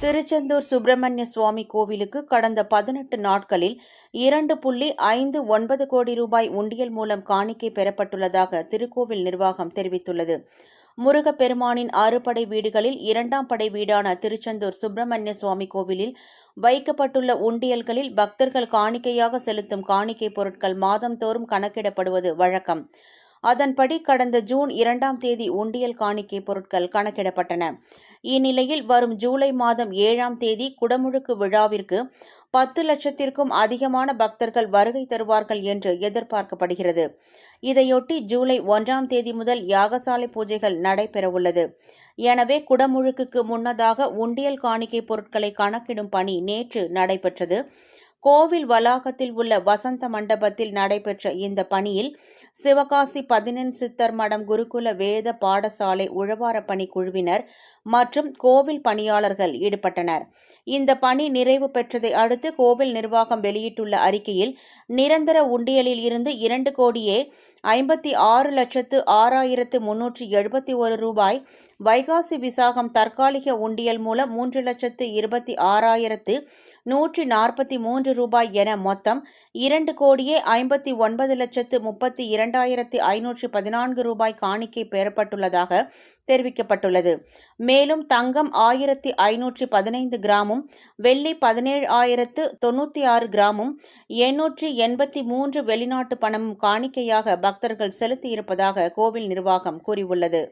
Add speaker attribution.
Speaker 1: திருச்செந்தூர் சுப்பிரமணிய சுவாமி கோவிலுக்கு கடந்த 18 நாட்களில் 2.59 கோடி ரூபாய் உண்டியல் மூலம் காணிக்கை பெறப்பட்டுள்ளதாக திருக்கோவில் நிர்வாகம் தெரிவித்துள்ளது. முருகப்பெருமானின் 6 படை வீடுகளில் 2ஆம் படை வீடான திருச்செந்தூர் சுப்பிரமணிய சுவாமி கோவிலில் வைக்கப்பட்டுள்ள உண்டியல்களில் பக்தர்கள் காணிக்கையாக செலுத்தும் காணிக்கை பொருட்கள் மாதந்தோறும் கணக்கிடப்படுவது வழக்கம். அதன்படி கடந்த ஜூன் 2ஆம் தேதி உண்டியல் காணிக்கை பொருட்கள் கணக்கிடப்பட்டன. இந்நிலையில் வரும் ஜூலை மாதம் 7ஆம் தேதி குடமுழுக்கு விழாவிற்கு 10 லட்சத்திற்கும் அதிகமான பக்தர்கள் வருகை தருவார்கள் என்று எதிர்பார்க்கப்படுகிறது. இதையொட்டி ஜூலை 1ஆம் தேதி முதல் யாகசாலை பூஜைகள் நடைபெறவுள்ளது. எனவே குடமுழுக்குக்கு முன்னதாக உண்டியல் காணிக்கை பொருட்களை கணக்கிடும் பணி நேற்று நடைபெற்றது. கோவில் வளாகத்தில் உள்ள வசந்த மண்டபத்தில் நடைபெற்ற இந்த பணியில் சிவகாசி 14 சித்தர் மடம் குருகுல வேத பாடசாலை உழவார பணி குழுவினர் மற்றும் கோவில் பணியாளர்கள் ஈடுபட்டனர். இந்த பணி நிறைவு பெற்றதை அடுத்து கோவில் நிர்வாகம் வெளியிட்டுள்ள அறிக்கையில், நிரந்தர உண்டியலில் இருந்து 2,56,06,371 ரூபாய், வைகாசி விசாகம் தற்காலிக உண்டியல் மூலம் 3,26,143 ரூபாய் என மொத்தம் 2,59,32,514 ரூபாய் காணிக்கை பெறப்பட்டுள்ளதாக தெரிவிக்கப்பட்டுள்ளது. மேலும் தங்கம் 1,515 கிராமும், வெள்ளி 17,096 கிராமும், 883 வெளிநாட்டு பணமும் காணிக்கையாக பக்தர்கள் செலுத்தியிருப்பதாக கோவில் நிர்வாகம் கூறியுள்ளது.